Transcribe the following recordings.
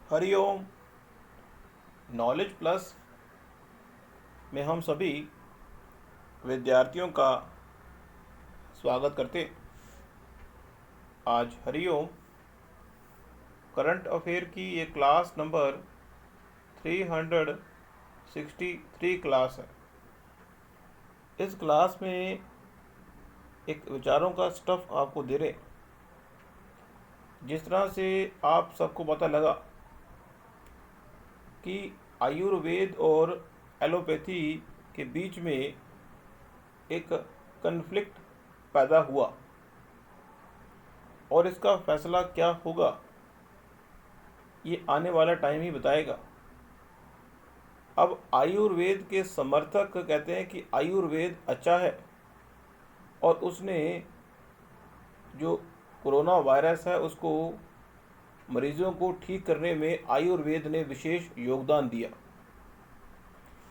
Hariom. Knowledge plus में हम सभी विद्यार्थियों का स्वागत करते। आज हरिओम करंट अफेयर की ये क्लास नंबर 363 क्लास है। इस क्लास में एक विचारों का स्टफ आपको दे रहे। जिस तरह से आप सबको पता लगा कि आयुर्वेद और एलोपैथी के बीच में एक कन्फ्लिक्ट पैदा हुआ और इसका फैसला क्या होगा ये आने वाला टाइम ही बताएगा। अब आयुर्वेद के समर्थक कहते हैं कि आयुर्वेद अच्छा है और उसने जो कोरोना वायरस है उसको मरीजों को ठीक करने में आयुर्वेद ने विशेष योगदान दिया।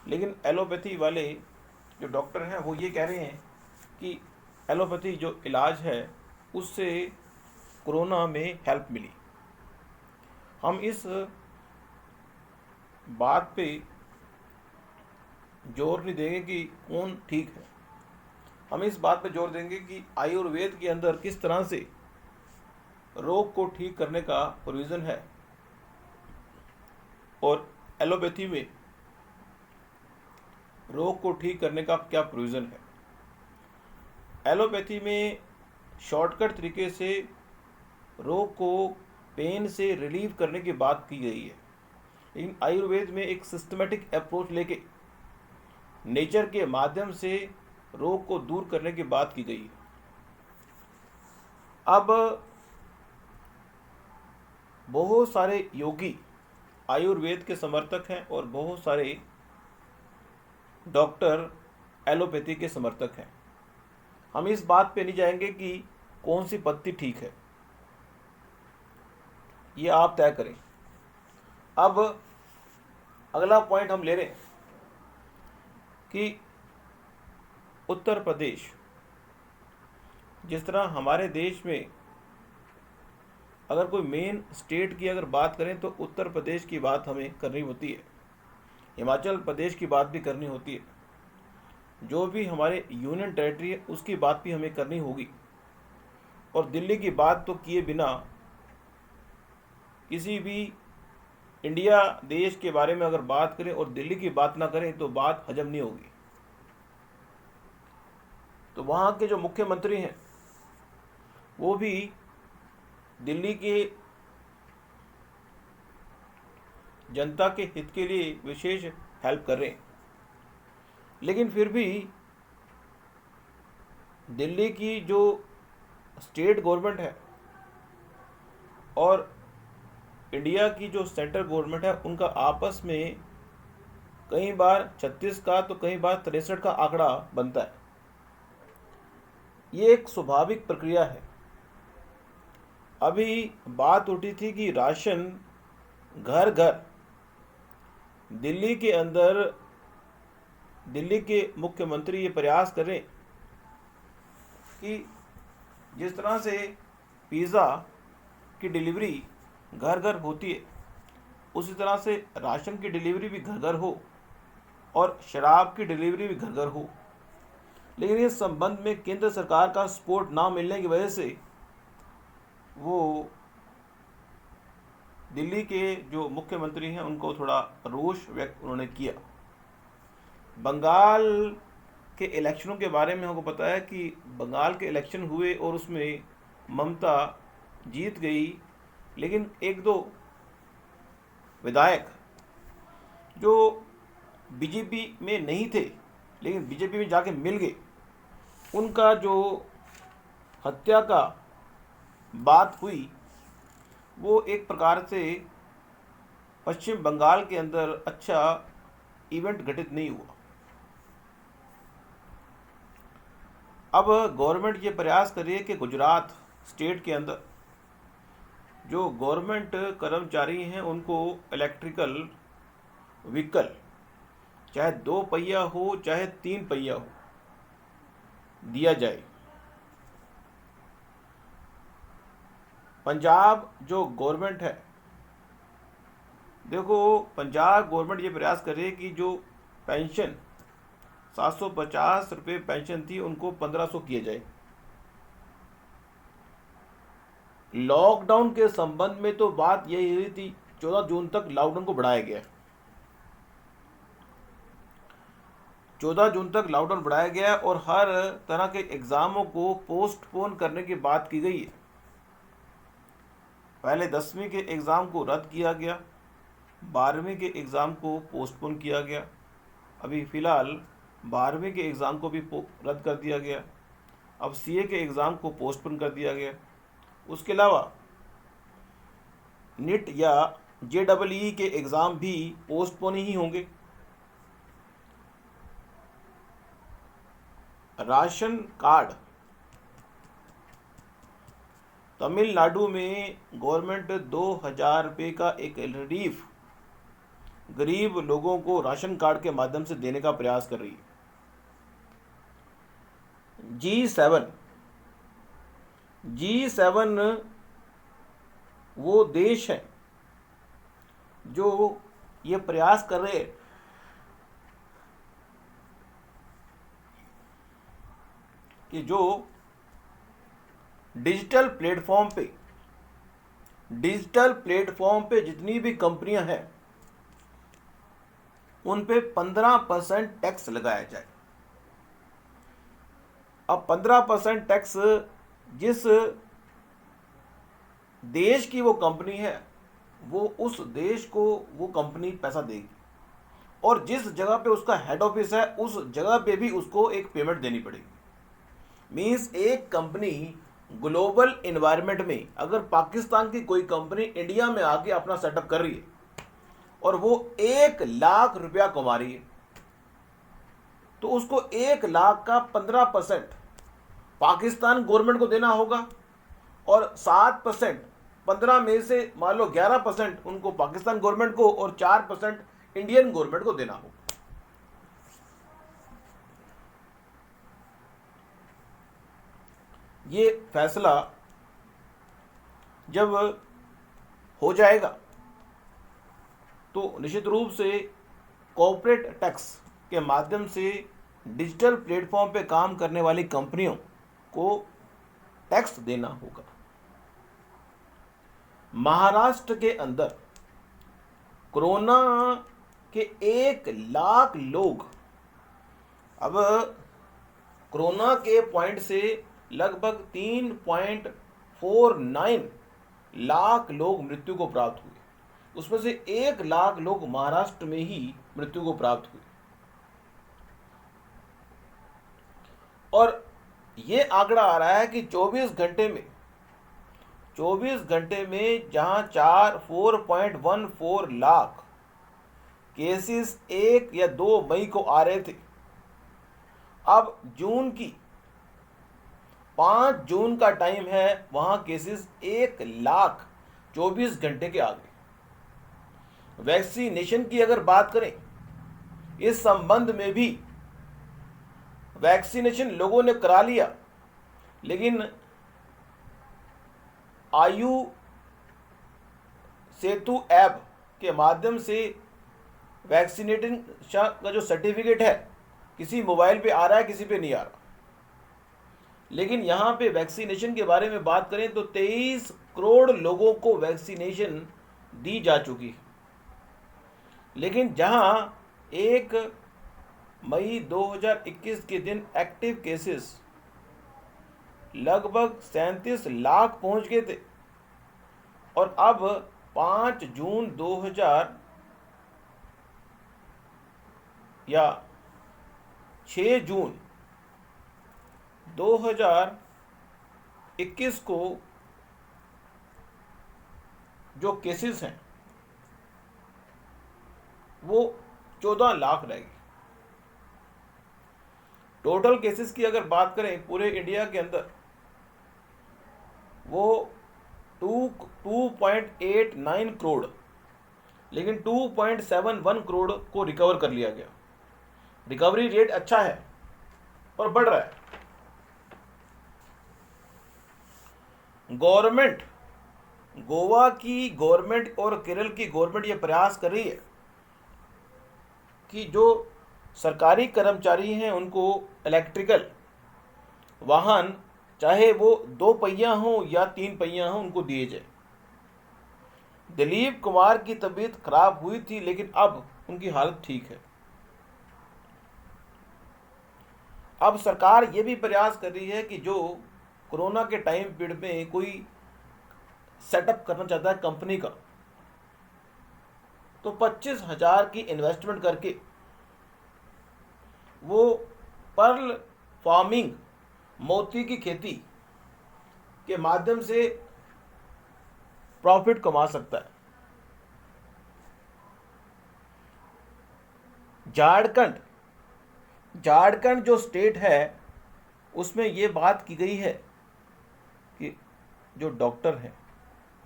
लेकिन एलोपैथी वाले जो डॉक्टर हैं वो ये कह रहे हैं कि एलोपैथी जो इलाज है उससे कोरोना में हेल्प मिली। हम इस बात पे जोर नहीं देंगे कि कौन ठीक है, हम इस बात पे जोर देंगे कि आयुर्वेद के अंदर किस तरह से रोग को ठीक करने का प्रोविज़न है और एलोपैथी में रोग को ठीक करने का क्या प्रोविज़न है। एलोपैथी में शॉर्टकट तरीके से रोग को पेन से रिलीव करने की बात की गई है, लेकिन आयुर्वेद में एक सिस्टमेटिक अप्रोच लेके नेचर के माध्यम से रोग को दूर करने की बात की गई है। अब बहुत सारे योगी आयुर्वेद के समर्थक हैं और बहुत सारे डॉक्टर एलोपैथी के समर्थक हैं। हम इस बात पे नहीं जाएंगे कि कौन सी पद्धति ठीक है, ये आप तय करें। अब अगला पॉइंट हम ले रहे हैं कि उत्तर प्रदेश, जिस तरह हमारे देश में अगर कोई मेन स्टेट की अगर बात करें तो उत्तर प्रदेश की बात हमें करनी होती है, हिमाचल प्रदेश की बात भी करनी होती है, जो भी हमारे यूनियन टेरिटरी है उसकी बात भी हमें करनी होगी। और दिल्ली की बात तो किए बिना किसी भी इंडिया देश के बारे में अगर बात करें और दिल्ली की बात ना करें तो बात हजम नहीं होगी। तो वहाँ के जो मुख्यमंत्री हैं वो भी दिल्ली के जनता के हित के लिए विशेष हेल्प कर रहे हैं, लेकिन फिर भी दिल्ली की जो स्टेट गवर्नमेंट है और इंडिया की जो सेंट्रल गवर्नमेंट है उनका आपस में कई बार 36 का तो कई बार 63 का आंकड़ा बनता है। ये एक स्वाभाविक प्रक्रिया है। अभी बात उठी थी कि राशन घर घर, दिल्ली के अंदर दिल्ली के मुख्यमंत्री ये प्रयास करें कि जिस तरह से पिज़्ज़ा की डिलीवरी घर घर होती है उसी तरह से राशन की डिलीवरी भी घर घर हो और शराब की डिलीवरी भी घर घर हो। लेकिन इस संबंध में केंद्र सरकार का सपोर्ट ना मिलने की वजह से वो दिल्ली के जो मुख्यमंत्री हैं उनको थोड़ा रोष व्यक्त उन्होंने किया। बंगाल के इलेक्शनों के बारे में हमको पता है कि बंगाल के इलेक्शन हुए और उसमें ममता जीत गई, लेकिन एक दो विधायक जो बीजेपी में नहीं थे लेकिन बीजेपी में जाके मिल गए, उनका जो हत्या का बात हुई वो एक प्रकार से पश्चिम बंगाल के अंदर अच्छा इवेंट घटित नहीं हुआ। अब गवर्नमेंट ये प्रयास कर रही है कि गुजरात स्टेट के अंदर जो गवर्नमेंट कर्मचारी हैं उनको इलेक्ट्रिकल व्हीकल, चाहे 2 पहिया हो चाहे 3 पहिया हो, दिया जाए। पंजाब जो गवर्नमेंट है देखो, पंजाब गवर्नमेंट ये प्रयास करे कि जो पेंशन 750 रुपये पेंशन थी उनको 1500 किया जाए। लॉकडाउन के संबंध में तो बात यही हुई थी, 14 जून तक लॉकडाउन को बढ़ाया गया। 14 जून तक लॉकडाउन बढ़ाया गया और हर तरह के एग्ज़ामों को पोस्टपोन करने की बात की गई है। पहले 10वीं के एग्ज़ाम को रद्द किया गया, 12वीं के एग्ज़ाम को पोस्टपोन किया गया, अभी फ़िलहाल 12वीं के एग्ज़ाम को भी रद्द कर दिया गया, अब सीए के एग्ज़ाम को पोस्टपोन कर दिया गया। उसके अलावा नीट या जेईई के एग्ज़ाम भी पोस्टपोन ही होंगे। राशन कार्ड, तमिलनाडु में गवर्नमेंट 2000 रुपये का एक रिलीफ गरीब लोगों को राशन कार्ड के माध्यम से देने का प्रयास कर रही है। G7 वो देश हैं जो ये प्रयास कर रहे हैं कि जो डिजिटल प्लेटफॉर्म पे जितनी भी कंपनियां हैं उन पे 15% टैक्स लगाया जाए। अब 15% टैक्स जिस देश की वो कंपनी है वो उस देश को वो कंपनी पैसा देगी और जिस जगह पे उसका हेड ऑफिस है उस जगह पे भी उसको एक पेमेंट देनी पड़ेगी। मीन्स एक कंपनी ग्लोबल एनवायरनमेंट में अगर पाकिस्तान की कोई कंपनी इंडिया में आके अपना सेटअप कर रही है और वो 1 लाख रुपया कमा रही है तो उसको 1 लाख का 15% पाकिस्तान गवर्नमेंट को देना होगा और 7%, 15 में से मान लो 11% उनको पाकिस्तान गवर्नमेंट को और 4% इंडियन गवर्नमेंट को देना होगा। ये फैसला जब हो जाएगा तो निश्चित रूप से कॉर्पोरेट टैक्स के माध्यम से डिजिटल प्लेटफॉर्म पे काम करने वाली कंपनियों को टैक्स देना होगा। महाराष्ट्र के अंदर कोरोना के 1 लाख लोग, अब कोरोना के पॉइंट से लगभग 3.49 लाख लोग मृत्यु को प्राप्त हुए, उसमें से 1 लाख लोग महाराष्ट्र में ही मृत्यु को प्राप्त हुए। और ये आंकड़ा आ रहा है कि 24 घंटे में जहां 4.14 लाख केसेस 1 या 2 मई को आ रहे थे, अब 5 जून का टाइम है, वहां केसेस 1 लाख 24 घंटे के आ गए। वैक्सीनेशन की अगर बात करें, इस संबंध में भी वैक्सीनेशन लोगों ने करा लिया, लेकिन आयु सेतु ऐप के माध्यम से वैक्सीनेटिंग का जो सर्टिफिकेट है किसी मोबाइल पे आ रहा है, किसी पे नहीं आ रहा। लेकिन यहाँ पे वैक्सीनेशन के बारे में बात करें तो 23 करोड़ लोगों को वैक्सीनेशन दी जा चुकी है। लेकिन जहाँ 1 मई 2021 के दिन एक्टिव केसेस लगभग 37 लाख पहुंच गए थे और अब 5 जून 2000 या 6 जून 2021 को जो केसेस हैं वो 14 लाख रह गए। टोटल केसेस की अगर बात करें पूरे इंडिया के अंदर वो 2.89 करोड़, लेकिन 2.71 करोड़ को रिकवर कर लिया गया। रिकवरी रेट अच्छा है और बढ़ रहा है। गोवा की गवर्नमेंट और केरल की गवर्नमेंट ये प्रयास कर रही है कि जो सरकारी कर्मचारी हैं उनको इलेक्ट्रिकल वाहन, चाहे वो 2 पहिया हो या 3 पहिया हो, उनको दिए जाए। दिलीप कुमार की तबीयत खराब हुई थी, लेकिन अब उनकी हालत ठीक है। अब सरकार ये भी प्रयास कर रही है कि जो कोरोना के टाइम पीरियड में कोई सेटअप करना चाहता है कंपनी का, तो 25,000 की इन्वेस्टमेंट करके वो पर्ल फार्मिंग, मोती की खेती के माध्यम से प्रॉफिट कमा सकता है। झारखंड झारखंड जो स्टेट है, उसमें ये बात की गई है कि जो डॉक्टर हैं,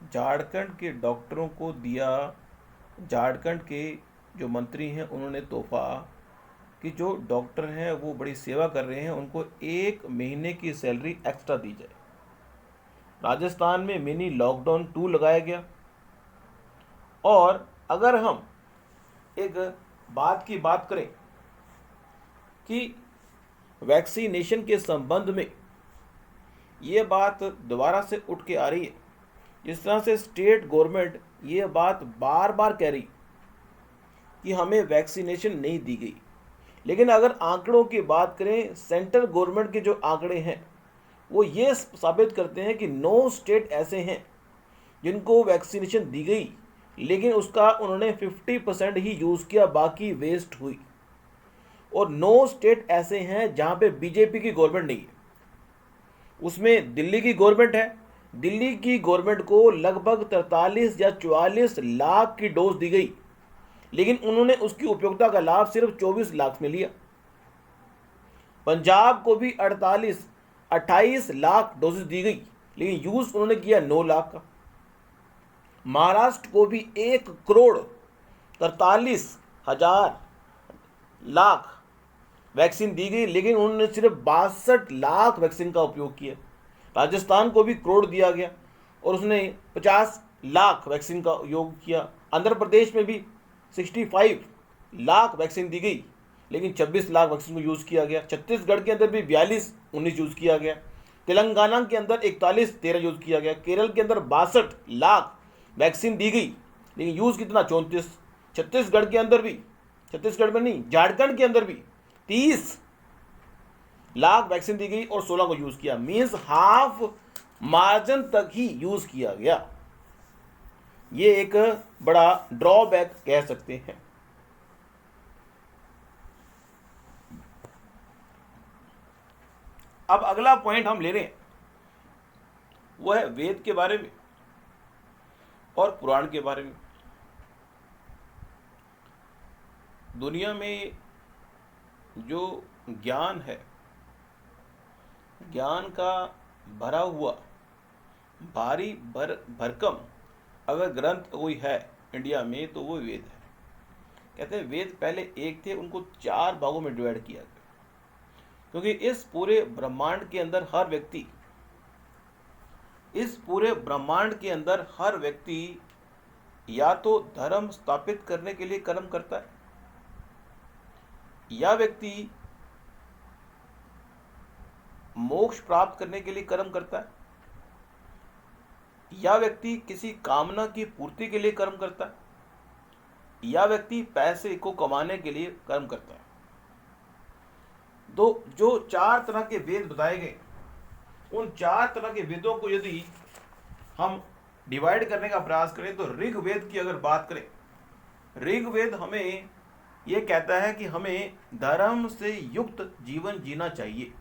झारखंड के डॉक्टरों को दिया, झारखंड के जो मंत्री हैं उन्होंने तोहफा कि जो डॉक्टर हैं वो बड़ी सेवा कर रहे हैं, उनको 1 महीने की सैलरी एक्स्ट्रा दी जाए। राजस्थान में मिनी लॉकडाउन 2 लगाया गया। और अगर हम एक बात की बात करें कि वैक्सीनेशन के संबंध में ये बात दोबारा से उठ के आ रही है, जिस तरह से स्टेट गवर्नमेंट ये बात बार बार कह रही कि हमें वैक्सीनेशन नहीं दी गई, लेकिन अगर आंकड़ों की बात करें, सेंट्रल गवर्नमेंट के जो आंकड़े हैं वो ये साबित करते हैं कि 9 स्टेट ऐसे हैं जिनको वैक्सीनेशन दी गई, लेकिन उसका उन्होंने 50% ही यूज़ किया, बाकी वेस्ट हुई। और 9 स्टेट ऐसे हैं जहाँ पे बीजेपी की गवर्नमेंट नहीं है। उसमें दिल्ली की गवर्नमेंट है। दिल्ली की गवर्नमेंट को लगभग 43 या 44 लाख की डोज दी गई, लेकिन उन्होंने उसकी उपयोगिता का लाभ सिर्फ 24 लाख में लिया। पंजाब को भी 28 लाख डोजेस दी गई, लेकिन यूज उन्होंने किया 9 लाख का। महाराष्ट्र को भी 1,43,000 वैक्सीन दी गई, लेकिन उन्होंने सिर्फ 62 लाख वैक्सीन का उपयोग किया। राजस्थान को भी करोड़ दिया गया और उसने 50 लाख वैक्सीन का उपयोग किया। आंध्र प्रदेश में भी 65 लाख वैक्सीन दी गई, लेकिन 26 लाख वैक्सीन को यूज़ किया गया। छत्तीसगढ़ के अंदर भी 42-19 यूज़ किया गया। तेलंगाना के अंदर 41-13 यूज़ किया गया। केरल के अंदर 62 लाख वैक्सीन दी गई, लेकिन यूज़ कितना? 34। छत्तीसगढ़ के अंदर भी, छत्तीसगढ़ में नहीं, झारखंड के अंदर भी 30 लाख वैक्सीन दी गई और 16 को यूज़ किया। मीन्स हाफ मार्जिन तक ही यूज़ किया गया। ये एक बड़ा ड्रॉबैक कह सकते हैं। अब अगला पॉइंट हम ले रहे हैं, वो है वेद के बारे में और पुराण के बारे में। दुनिया में जो ज्ञान है, ज्ञान का भरा हुआ भारी भरकम अगर ग्रंथ कोई है इंडिया में, तो वो वेद है। कहते हैं वेद पहले एक थे, उनको 4 भागों में डिवाइड किया गया, क्योंकि इस पूरे ब्रह्मांड के अंदर हर व्यक्ति या तो धर्म स्थापित करने के लिए कर्म करता है, या व्यक्ति मोक्ष प्राप्त करने के लिए कर्म करता है, या व्यक्ति किसी कामना की पूर्ति के लिए कर्म करता है, या व्यक्ति पैसे को कमाने के लिए कर्म करता है। तो जो 4 तरह के वेद बताए गए, उन 4 तरह के वेदों को यदि हम डिवाइड करने का प्रयास करें, तो ऋग्वेद की अगर बात करें, ऋग्वेद हमें यह कहता है कि हमें धर्म से युक्त जीवन जीना चाहिए।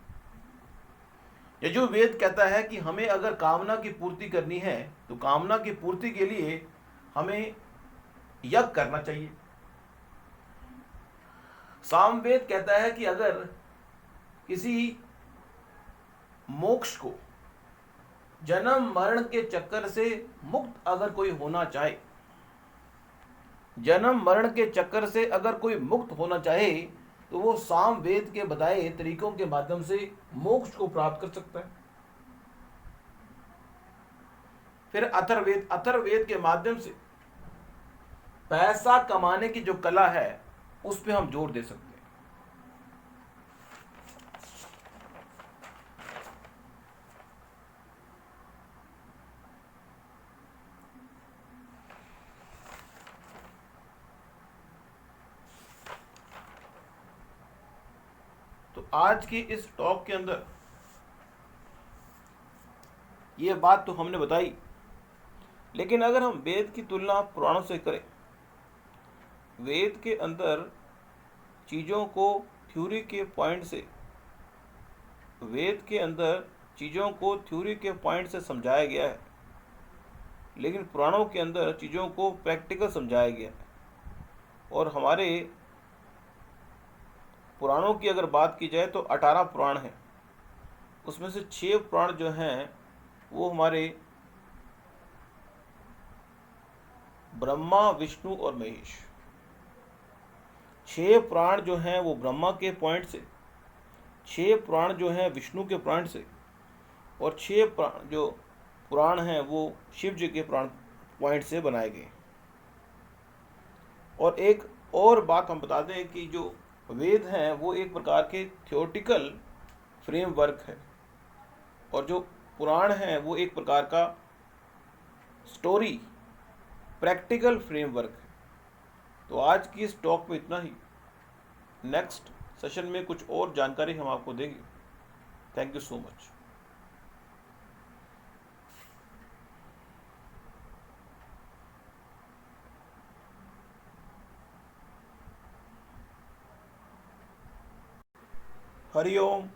यजुर्वेद कहता है कि हमें अगर कामना की पूर्ति करनी है, तो कामना की पूर्ति के लिए हमें यज्ञ करना चाहिए। सामवेद कहता है कि अगर किसी मोक्ष को, जन्म मरण के चक्कर से मुक्त अगर कोई होना चाहे, जन्म मरण के चक्कर से अगर कोई मुक्त होना चाहे, तो वो सामवेद के बताए तरीकों के माध्यम से मोक्ष को प्राप्त कर सकता है। फिर अथर्ववेद, अथर्ववेद के माध्यम से पैसा कमाने की जो कला है उस पर हम जोर दे सकते हैं। तो आज की इस टॉक के अंदर ये बात तो हमने बताई, लेकिन अगर हम वेद की तुलना पुराणों से करें, वेद के अंदर चीज़ों को थ्योरी के पॉइंट से, वेद के अंदर चीज़ों को थ्योरी के पॉइंट से समझाया गया है, लेकिन पुराणों के अंदर चीज़ों को प्रैक्टिकल समझाया गया है। और हमारे पुराणों की अगर बात की जाए तो 18 पुराण हैं, उसमें से 6 पुराण जो हैं वो हमारे ब्रह्मा, विष्णु और महेश, 6 पुराण जो हैं वो ब्रह्मा के पॉइंट से, 6 पुराण जो हैं विष्णु के पॉइंट से, और 6 जो पुराण हैं वो शिव जी के पुराण पॉइंट से बनाए गए। और एक और बात हम बता दें कि जो वेद हैं वो एक प्रकार के थियोटिकल फ्रेमवर्क है, और जो पुराण हैं वो एक प्रकार का स्टोरी प्रैक्टिकल फ्रेमवर्क है। तो आज की इस टॉक में इतना ही। नेक्स्ट सेशन में कुछ और जानकारी हम आपको देंगे। Thank you so much. Hariom.